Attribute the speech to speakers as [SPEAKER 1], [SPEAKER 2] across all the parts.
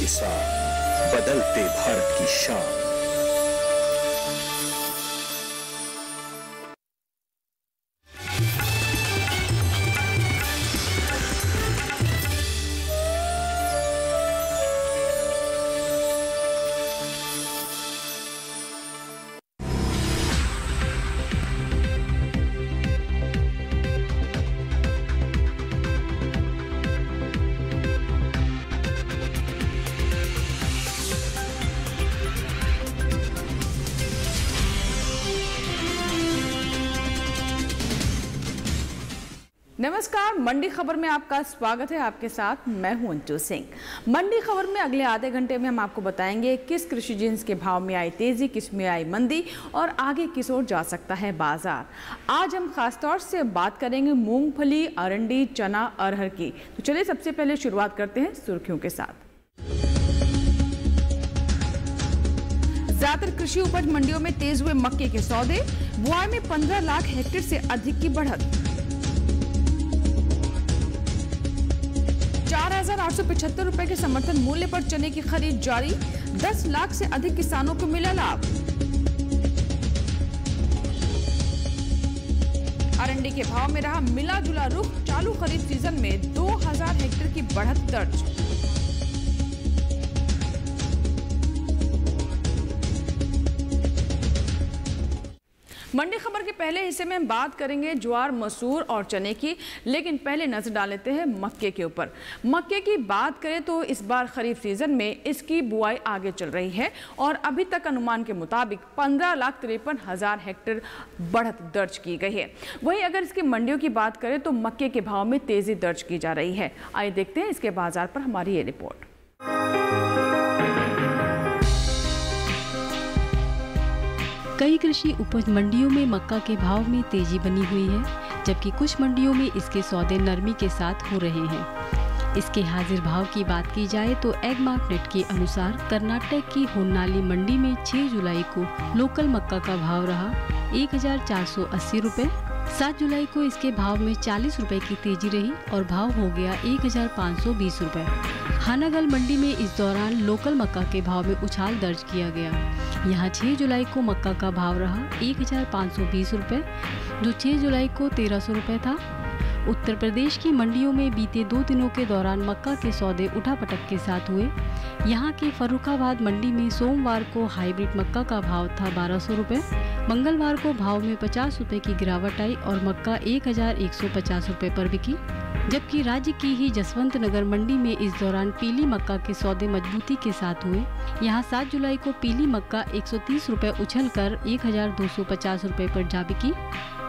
[SPEAKER 1] साथ बदलते भारत की शान।
[SPEAKER 2] नमस्कार, मंडी खबर में आपका स्वागत है। आपके साथ मैं हूं अंजू सिंह। मंडी खबर में अगले आधे घंटे में हम आपको बताएंगे किस कृषि जिन्स के भाव में आई तेजी, किस में आई मंदी और आगे किस ओर जा सकता है बाजार। आज हम खासतौर से बात करेंगे मूंगफली, अरंडी, चना, अरहर की। तो चलिए सबसे पहले शुरुआत करते हैं सुर्खियों के साथ। ज्यादातर कृषि उपज मंडियों में तेज हुए मक्के के सौदे, बुआई में 15 लाख हेक्टेयर से अधिक की बढ़त। 4,875 रुपए के समर्थन मूल्य पर चने की खरीद जारी, 10 लाख से अधिक किसानों को मिला लाभ। अरंडी के भाव में रहा मिला जुला रुख, चालू खरीफ सीजन में 2000 हेक्टेयर की बढ़त दर्ज। मंडी खबर के पहले हिस्से में हम बात करेंगे ज्वार, मसूर और चने की, लेकिन पहले नजर डाल लेते हैं मक्के के ऊपर। मक्के की बात करें तो इस बार खरीफ सीजन में इसकी बुआई आगे चल रही है और अभी तक अनुमान के मुताबिक 15,53,000 हेक्टेयर बढ़त दर्ज की गई है। वहीं अगर इसकी मंडियों की बात करें तो मक्के के भाव में तेजी दर्ज की जा रही है। आइए देखते हैं इसके बाजार पर हमारी ये रिपोर्ट।
[SPEAKER 3] कई कृषि उपज मंडियों में मक्का के भाव में तेजी बनी हुई है, जबकि कुछ मंडियों में इसके सौदे नरमी के साथ हो रहे हैं। इसके हाजिर भाव की बात की जाए तो एग मार्केट के अनुसार कर्नाटक की होन्नाली मंडी में 6 जुलाई को लोकल मक्का का भाव रहा 1,480 रुपए। 7 जुलाई को इसके भाव में 40 रुपए की तेजी रही और भाव हो गया 1,520 रुपए। हानागल मंडी में इस दौरान लोकल मक्का के भाव में उछाल दर्ज किया गया। यहाँ 6 जुलाई को मक्का का भाव रहा 1,520 रुपए, जो 6 जुलाई को 1,300 रुपए था। उत्तर प्रदेश की मंडियों में बीते 2 दिनों के दौरान मक्का के सौदे उठापटक के साथ हुए। यहाँ के फर्रुखाबाद मंडी में सोमवार को हाइब्रिड मक्का का भाव था 1,200 रुपए। मंगलवार को भाव में 50 रुपए की गिरावट आई और मक्का 1,150 रुपए पर बिकी। जबकि राज्य की ही जसवंत नगर मंडी में इस दौरान पीली मक्का के सौदे मजबूती के साथ हुए। यहाँ 7 जुलाई को पीली मक्का 130 रुपए उछलकर 1,250 रुपए पर जा बिकी।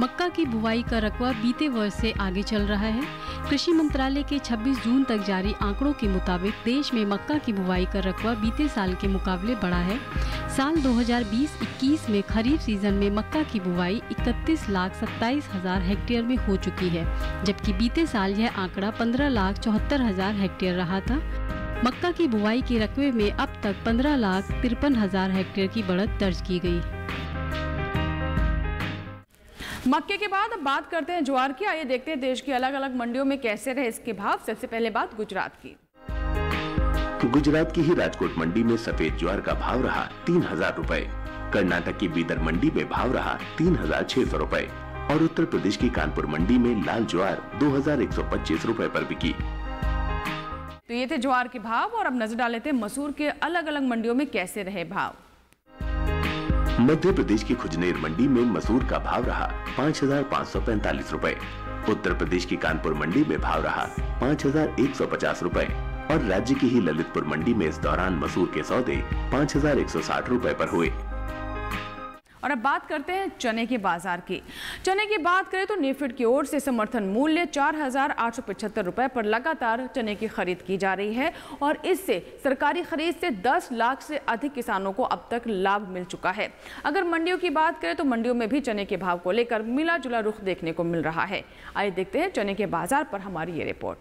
[SPEAKER 3] मक्का की बुवाई का रकबा बीते वर्ष से आगे चल रहा है। कृषि मंत्रालय के 26 जून तक जारी आंकड़ों के मुताबिक देश में मक्का की बुवाई का रकबा बीते साल के मुकाबले बढ़ा है। साल 2020-21 में खरीफ सीजन में मक्का की बुवाई 31,27,000 हेक्टेयर में हो चुकी है, जबकि बीते साल यह आंकड़ा 15,74,000 हेक्टेयर रहा था। मक्का की बुवाई के रकबे में अब तक 15,53,000 हेक्टेयर की बढ़त दर्ज की गई।
[SPEAKER 2] मक्के के बाद अब बात करते हैं ज्वार की। आइए देखते हैं देश की अलग अलग मंडियों में कैसे रहे इसके भाव। सबसे पहले बात गुजरात की।
[SPEAKER 4] गुजरात की ही राजकोट मंडी में सफेद ज्वार का भाव रहा 3,000 रुपए। कर्नाटक की बीदर मंडी में भाव रहा 3,600 रुपए और उत्तर प्रदेश की कानपुर मंडी में लाल ज्वार 2,125 रुपए पर बिकी।
[SPEAKER 2] तो ये थे ज्वार के भाव और अब नजर डाल लेते हैं मसूर के अलग अलग मंडियों में कैसे रहे भाव।
[SPEAKER 4] मध्य प्रदेश की खुजनेर मंडी में मसूर का भाव रहा 5,545 रुपए। उत्तर प्रदेश की कानपुर मंडी में भाव रहा 5,150 रुपए और राज्य की ही ललितपुर मंडी में इस दौरान मसूर के सौदे 5,160 रुपए पर हुए।
[SPEAKER 2] और अब बात करते हैं चने के बाजार की। चने की बात करें तो नेफेड की ओर से समर्थन मूल्य 4,875 रुपए पर लगातार चने की खरीद की जा रही है और इससे सरकारी खरीद से 10 लाख से अधिक किसानों को अब तक लाभ मिल चुका है। अगर मंडियों की बात करें तो मंडियों में भी चने के भाव को लेकर मिला जुला रुख देखने को मिल रहा है। आइए देखते हैं चने के बाजार पर हमारी ये रिपोर्ट।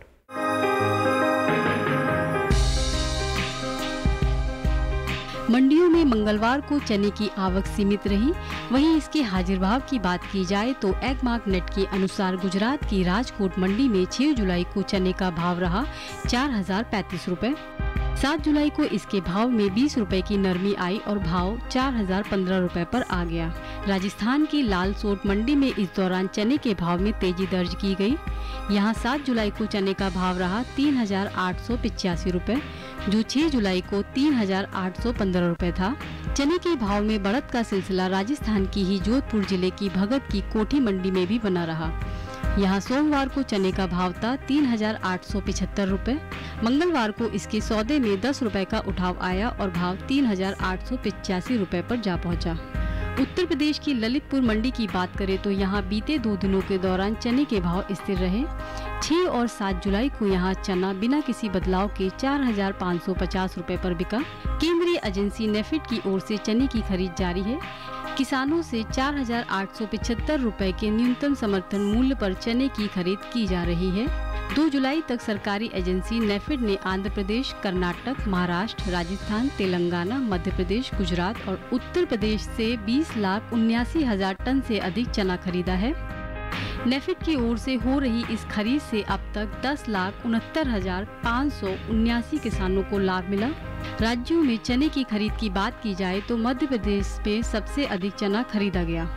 [SPEAKER 3] मंडियों में मंगलवार को चने की आवक सीमित रही। वहीं इसके हाजिर भाव की बात की जाए तो एग मार्केट के अनुसार गुजरात की राजकोट मंडी में 6 जुलाई को चने का भाव रहा 4,035 रुपए। 7 जुलाई को इसके भाव में 20 रुपए की नरमी आई और भाव 4015 रुपए पर आ गया। राजस्थान की लालसोट मंडी में इस दौरान चने के भाव में तेजी दर्ज की गई। यहां 7 जुलाई को चने का भाव रहा 3885 रुपए, जो 6 जुलाई को 3815 रुपए था। चने के भाव में बढ़त का सिलसिला राजस्थान की ही जोधपुर जिले की भगत की कोठी मंडी में भी बना रहा। यहाँ सोमवार को चने का भाव था 3875 रुपए। मंगलवार को इसके सौदे में 10 रुपए का उठाव आया और भाव 3885 रुपए पर जा पहुंचा। उत्तर प्रदेश की ललितपुर मंडी की बात करें तो यहाँ बीते 2 दिनों के दौरान चने के भाव स्थिर रहे। 6 और 7 जुलाई को यहाँ चना बिना किसी बदलाव के 4550 रुपए पर बिका। केंद्रीय एजेंसी नेफेड की ओर से चने की खरीद जारी है। किसानों से 4875 रुपए के न्यूनतम समर्थन मूल्य पर चने की खरीद की जा रही है। 2 जुलाई तक सरकारी एजेंसी नेफेड ने आंध्र प्रदेश, कर्नाटक, महाराष्ट्र, राजस्थान, तेलंगाना, मध्य प्रदेश, गुजरात और उत्तर प्रदेश से 20,79,000 टन से अधिक चना खरीदा है। नेफेड की ओर से हो रही इस खरीद से अब तक 10,69,579 किसानों को लाभ मिला। राज्यों में चने की खरीद की बात की जाए तो मध्य प्रदेश में सबसे अधिक चना खरीदा गया।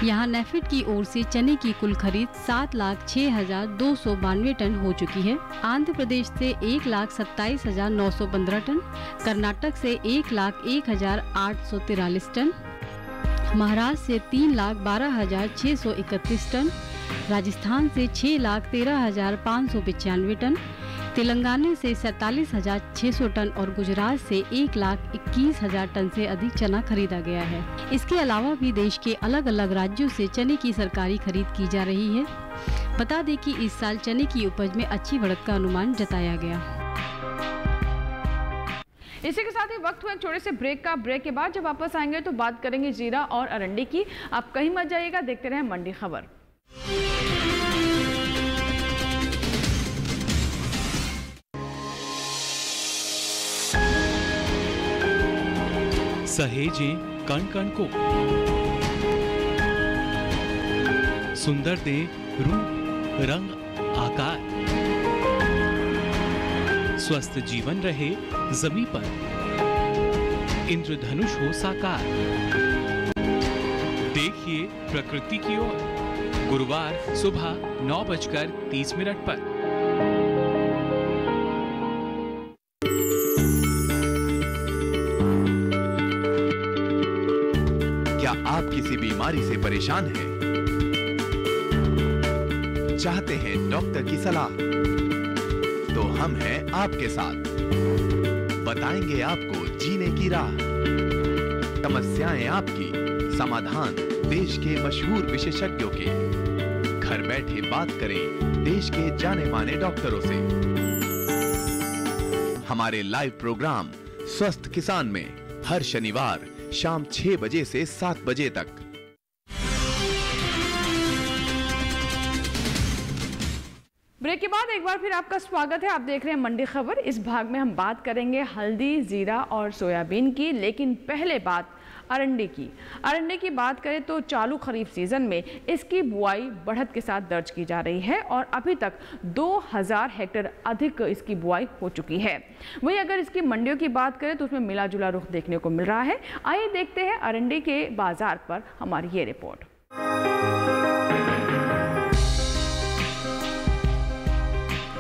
[SPEAKER 3] यहाँ नेफेड की ओर से चने की कुल खरीद 7,06,292 टन हो चुकी है। आंध्र प्रदेश से 1,27,915 टन, कर्नाटक से 1,01,843 टन, महाराष्ट्र से 3,12,631 टन, राजस्थान से 6,13,595 टन, तेलंगाना से 47,600 टन और गुजरात से 1,21,000 टन से अधिक चना खरीदा गया है। इसके अलावा भी देश के अलग अलग राज्यों से चने की सरकारी खरीद की जा रही है। बता दें कि इस साल चने की उपज में अच्छी बढ़त का अनुमान जताया गया।
[SPEAKER 2] इसी के साथ ही वक्त हुआ एक छोटे से ब्रेक का। ब्रेक के बाद जब वापस आएंगे तो बात करेंगे जीरा और अरंडी की। आप कहीं मत जाइएगा, देखते रहें मंडी खबर।
[SPEAKER 1] सहेजे कण कण को, सुंदर दे रूप रंग आकार, स्वस्थ जीवन रहे जमी पर, इंद्रधनुष हो साकार। देखिए प्रकृति की ओर, गुरुवार सुबह 9:30 पर।
[SPEAKER 5] क्या आप किसी बीमारी से परेशान हैं? चाहते हैं डॉक्टर की सलाह? तो हम हैं आपके साथ, बताएंगे आपको जीने की राह। समस्याएं आपकी, समाधान देश के मशहूर विशेषज्ञों के। घर बैठे बात करें देश के जाने माने डॉक्टरों से। हमारे लाइव प्रोग्राम स्वस्थ किसान में हर शनिवार शाम 6 बजे से 7 बजे तक।
[SPEAKER 2] ब्रेक के बाद एक बार फिर आपका स्वागत है। आप देख रहे हैं मंडी खबर। इस भाग में हम बात करेंगे हल्दी, जीरा और सोयाबीन की, लेकिन पहले बात अरंडी की। अरंडी की बात करें तो चालू खरीफ सीजन में इसकी बुआई बढ़त के साथ दर्ज की जा रही है और अभी तक 2000 हेक्टेयर अधिक इसकी बुआई हो चुकी है। वहीं अगर इसकी मंडियों की बात करें तो उसमें मिला जुला रुख देखने को मिल रहा है। आइए देखते हैं अरंडी के बाजार पर हमारी ये रिपोर्ट।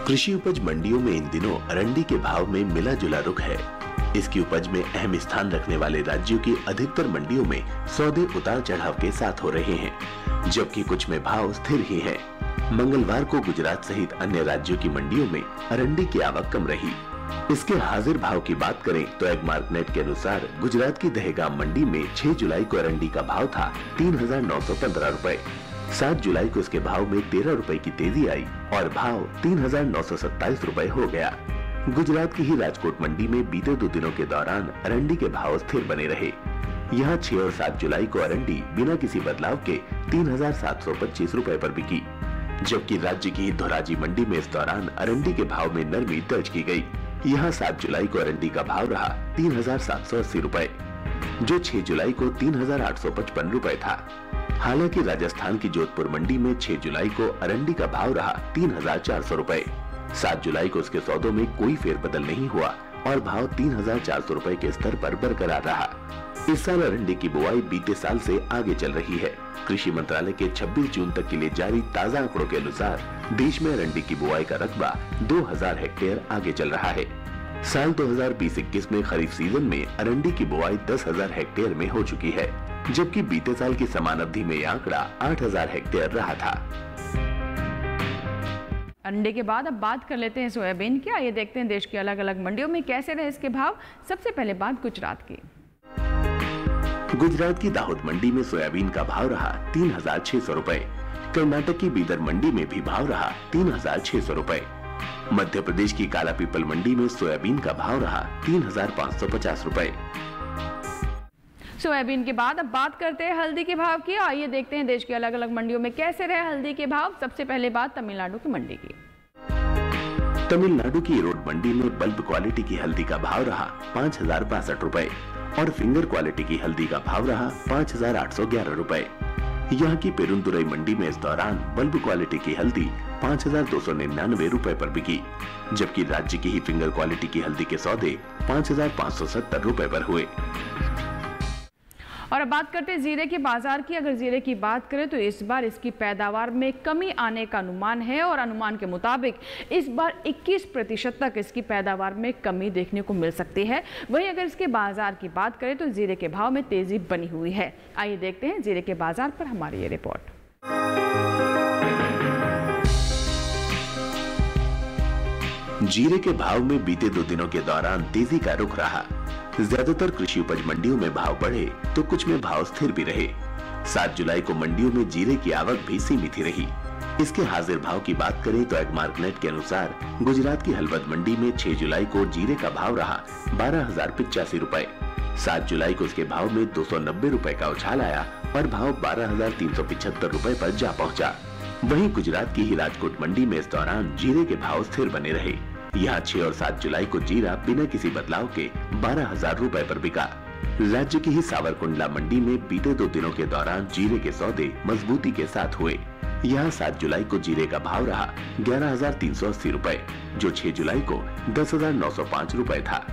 [SPEAKER 4] कृषि उपज मंडियों में इन दिनों अरंडी के भाव में मिला जुला रुख है। इसकी उपज में अहम स्थान रखने वाले राज्यों की अधिकतर मंडियों में सौदे उतार चढ़ाव के साथ हो रहे हैं, जबकि कुछ में भाव स्थिर ही है। मंगलवार को गुजरात सहित अन्य राज्यों की मंडियों में अरंडी की आवक कम रही। इसके हाजिर भाव की बात करें तो एग्मार्कनेट के अनुसार गुजरात की दहेगाम मंडी में 6 जुलाई को अरंडी का भाव था 3,915 रुपए। 7 जुलाई को इसके भाव में 13 रुपए की तेजी आई और भाव 3,927 रुपए हो गया। गुजरात की ही राजकोट मंडी में बीते 2 दिनों के दौरान अरंडी के भाव स्थिर बने रहे। यहाँ 6 और 7 जुलाई को अरंडी बिना किसी बदलाव के 3,725 रुपए पर बिकी, जबकि राज्य की धोराजी मंडी में इस दौरान अरंडी के भाव में नरमी दर्ज की गई। यहाँ 7 जुलाई को अरंडी का भाव रहा 3,780 रुपए, जो 6 जुलाई को 3,855 रुपए था। हालांकि राजस्थान की जोधपुर मंडी में 6 जुलाई को अरंडी का भाव रहा 3,400 रुपए। 7 जुलाई को इसके सौदों में कोई फेरबदल नहीं हुआ और भाव 3,400 रुपए के स्तर पर बरकरार रहा। इस साल अरंडी की बुआई बीते साल से आगे चल रही है। कृषि मंत्रालय के 26 जून तक के लिए जारी ताजा आंकड़ों के अनुसार देश में अरंडी की बुआई का रकबा 2000 हेक्टेयर आगे चल रहा है। साल 2020-21 में खरीफ सीजन में अरंडी की बुआई 10,000 हेक्टेयर में हो चुकी है, जबकि बीते साल की समान अवधि में यह आंकड़ा 8,000 हेक्टेयर रहा था।
[SPEAKER 2] अरंडी के बाद अब बात कर लेते हैं सोयाबीन की। आइए देखते हैं देश की अलग अलग मंडियों में कैसे रहे इसके भाव। सबसे पहले बात गुजरात की।
[SPEAKER 4] गुजरात की दाहोद मंडी में सोयाबीन का भाव रहा 3,600 रुपए। कर्नाटक की बीदर मंडी में भी भाव रहा 3,600 रुपए। मध्य प्रदेश की काला पीपल मंडी में सोयाबीन का भाव रहा 3,550 रुपए।
[SPEAKER 2] सोयाबीन के बाद अब बात करते हैं हल्दी के भाव की। आइए देखते हैं देश की अलग अलग मंडियों में कैसे रहे हल्दी के भाव। सबसे पहले बात तमिलनाडु की मंडी की।
[SPEAKER 4] तमिलनाडु की इरोड मंडी में बल्ब क्वालिटी की हल्दी का भाव रहा 5,062 रुपए और फिंगर क्वालिटी की हल्दी का भाव रहा 5,811 रुपए। यहाँ की पेरुंतुरई मंडी में इस दौरान बल्ब क्वालिटी की हल्दी 5,299 रुपए पर बिकी, जबकि राज्य की ही फिंगर क्वालिटी की हल्दी के सौदे 5,570 रुपए पर हुए।
[SPEAKER 2] और अब बात करते हैं जीरे के बाजार की। अगर जीरे की बात करें तो इस बार इसकी पैदावार में कमी आने का अनुमान है और अनुमान के मुताबिक इस बार 21% तक इसकी पैदावार में कमी देखने को मिल सकती है। वहीं अगर इसके बाजार की बात करें तो जीरे के भाव में तेजी बनी हुई है। आइए देखते हैं जीरे के बाजार पर हमारी ये रिपोर्ट।
[SPEAKER 4] जीरे के भाव में बीते 2 दिनों के दौरान तेजी का रुख रहा। ज्यादातर कृषि उपज मंडियों में भाव बढ़े तो कुछ में भाव स्थिर भी रहे। 7 जुलाई को मंडियों में जीरे की आवक भी सीमित ही रही। इसके हाजिर भाव की बात करें तो एगमार्कनेट के अनुसार गुजरात की हलवद मंडी में 6 जुलाई को जीरे का भाव रहा 12,085 रुपए। 7 जुलाई को इसके भाव में 290 रुपए का उछाल आया और भाव 12,375 रुपए पर जा पहुंचा। वहीं गुजरात की ही राजकोट मंडी में इस दौरान जीरे के भाव स्थिर बने रहे। यहाँ 6 और 7 जुलाई को जीरा बिना किसी बदलाव के 12,000 रुपए पर बिका। राज्य की ही सावरकुंडला मंडी में बीते 2 दिनों के दौरान जीरे के सौदे मजबूती के साथ हुए। यहाँ 7 जुलाई को जीरे का भाव रहा 11,380 रुपए, जो 6 जुलाई को 10,905 रुपए था।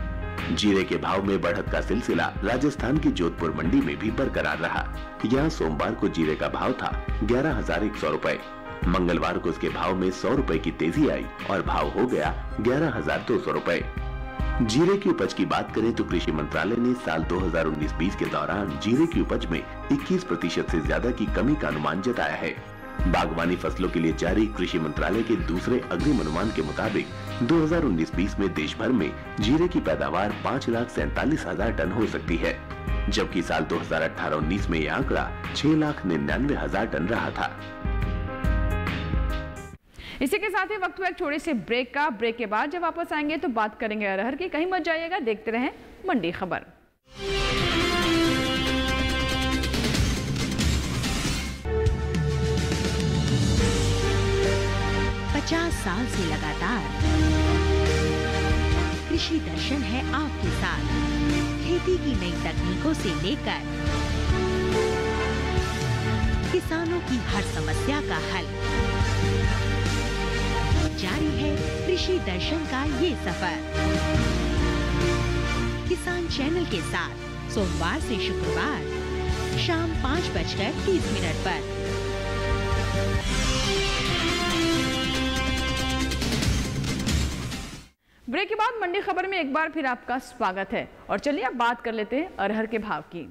[SPEAKER 4] जीरे के भाव में बढ़त का सिलसिला राजस्थान की जोधपुर मंडी में भी बरकरार रहा। यहाँ सोमवार को जीरे का भाव था 11,100 रुपए। मंगलवार को इसके भाव में 100 रुपए की तेजी आई और भाव हो गया 11,200 रुपए। जीरे की उपज की बात करें तो कृषि मंत्रालय ने साल 2019-20 के दौरान जीरे की उपज में 21% से ज्यादा की कमी का अनुमान जताया है। बागवानी फसलों के लिए जारी कृषि मंत्रालय के दूसरे अग्रिम अनुमान के मुताबिक 2019-20 में देश भर में जीरे की पैदावार 5,47,000 टन हो सकती है, जबकि साल 2018-19 में यह आंकड़ा 6,99,000 टन रहा था।
[SPEAKER 2] इसी के साथ ही वक्त हुआ एक छोटे से ब्रेक का। ब्रेक के बाद जब वापस आएंगे तो बात करेंगे अरहर की। कहीं मत जाइएगा, देखते रहें मंडी खबर।
[SPEAKER 6] साल से लगातार कृषि दर्शन है आपके साथ। खेती की नई तकनीकों से लेकर किसानों की हर समस्या का हल, जारी है कृषि दर्शन का ये सफर। किसान चैनल के साथ सोमवार से शुक्रवार शाम 5:30 पर।
[SPEAKER 2] ब्रेक के बाद मंडी खबर में एक बार फिर आपका स्वागत है और चलिए अब बात कर लेते हैं अरहर के भाव की।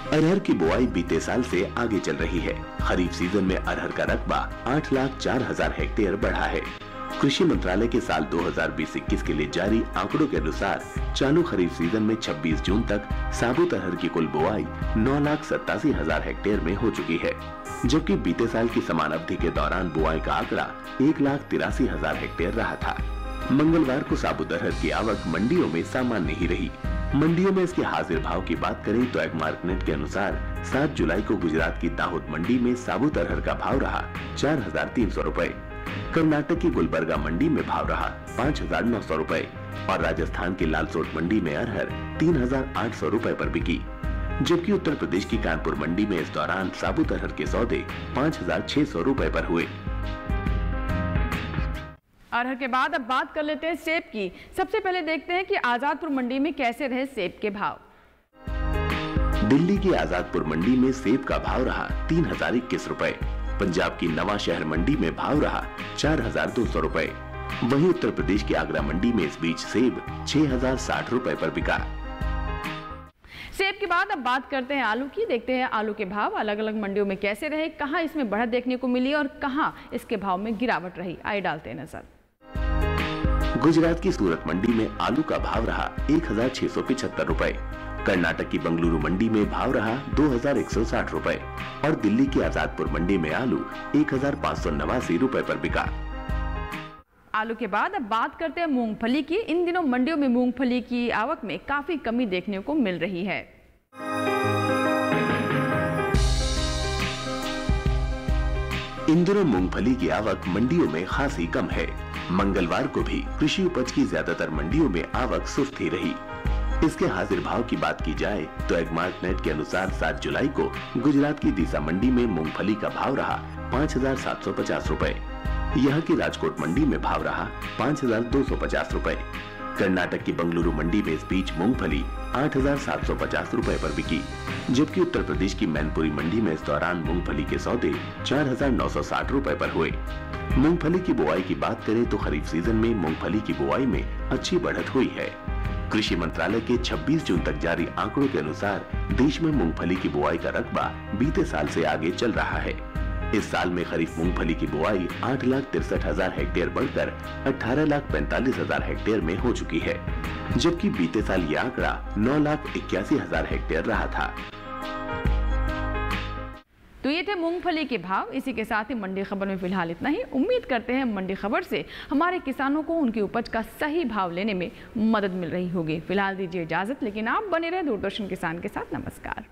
[SPEAKER 4] अरहर की बुआई बीते साल से आगे चल रही है। खरीफ सीजन में अरहर का रकबा 8,04,000 हेक्टेयर बढ़ा है। कृषि मंत्रालय के साल 2020-21 के लिए जारी आंकड़ों के अनुसार चालू खरीफ सीजन में 26 जून तक साबुत अरहर की कुल बुआई 9,87,000 हेक्टेयर में हो चुकी है, जबकि बीते साल की समान अवधि के दौरान बुआई का आंकड़ा 1,83,000 हेक्टेयर रहा था। मंगलवार को साबुत अरहर की आवक मंडियों में सामान्य ही रही। मंडियों में इसके हाजिर भाव की बात करें तो एगमार्कनेट के अनुसार 7 जुलाई को गुजरात की दाहोद मंडी में साबुत अरहर का भाव रहा 4,300 रुपए। कर्नाटक की गुलबर्गा मंडी में भाव रहा 5,900 रुपए और राजस्थान की लालसोट मंडी में अरहर 3,800 रुपए पर बिकी, जबकि उत्तर प्रदेश की कानपुर मंडी में इस दौरान साबुत अरहर के सौदे 5,600 रुपए पर हुए।
[SPEAKER 2] अरहर के बाद अब बात कर लेते हैं सेब की। सबसे पहले देखते हैं कि आजादपुर मंडी में कैसे रहे सेब के भाव।
[SPEAKER 4] दिल्ली की आजादपुर मंडी में सेब का भाव रहा 3021 रुपए। पंजाब की नवा शहर मंडी में भाव रहा 4200 रुपए। वहीं उत्तर प्रदेश की आगरा मंडी में इस बीच सेब 6060 रुपए पर बिका।
[SPEAKER 2] सेब के बाद अब बात करते हैं आलू की। देखते हैं आलू के भाव अलग अलग मंडियों में कैसे रहे, कहां इसमें बढ़त देखने को मिली और कहां इसके भाव में गिरावट रही। आइए डालते हैं नजर।
[SPEAKER 4] गुजरात की सूरत मंडी में आलू का भाव रहा 1675 रुपए। कर्नाटक की बंगलुरु मंडी में भाव रहा 2160 रुपए और दिल्ली की आजादपुर मंडी में आलू 1589 रुपए पर बिका।
[SPEAKER 2] आलू के बाद अब बात करते हैं मूंगफली की। इन दिनों मंडियों में मूंगफली की आवक में काफी कमी देखने को मिल रही है।
[SPEAKER 4] इन दिनों मूंगफली की आवक मंडियों में खासी कम है। मंगलवार को भी कृषि उपज की ज्यादातर मंडियों में आवक सुस्त ही रही। इसके हाजिर भाव की बात की जाए तो एगमार्क नेट के अनुसार 7 जुलाई को गुजरात की दीसा मंडी में मूंगफली का भाव रहा 5750 रुपए। यहाँ की राजकोट मंडी में भाव रहा 5250 रुपए। कर्नाटक की बंगलुरु मंडी में इस बीच मूंगफली 8750 रुपए पर बिकी, जबकि उत्तर प्रदेश की मैनपुरी मंडी में इस दौरान मूंगफली के सौदे 4960 रुपए पर हुए। मूंगफली की बुआई की बात करें तो खरीफ सीजन में मूंगफली की बुआई में अच्छी बढ़त हुई है। कृषि मंत्रालय के 26 जून तक जारी आंकड़ों के अनुसार देश में मूंगफली की बुआई का रकबा बीते साल से आगे चल रहा है। इस साल में खरीफ मूंगफली की बुआई 8,63,000 हेक्टेयर बढ़कर 18,45,000 हेक्टेयर में हो चुकी है, जबकि बीते साल ये आंकड़ा 9,81,000 हेक्टेयर रहा था।
[SPEAKER 2] तो ये थे मूंगफली के भाव। इसी के साथ ही मंडी खबर में फिलहाल इतना ही। उम्मीद करते हैं मंडी खबर से हमारे किसानों को उनकी उपज का सही भाव लेने में मदद मिल रही होगी। फिलहाल दीजिए इजाजत, लेकिन आप बने रहे दूरदर्शन किसान के साथ। नमस्कार।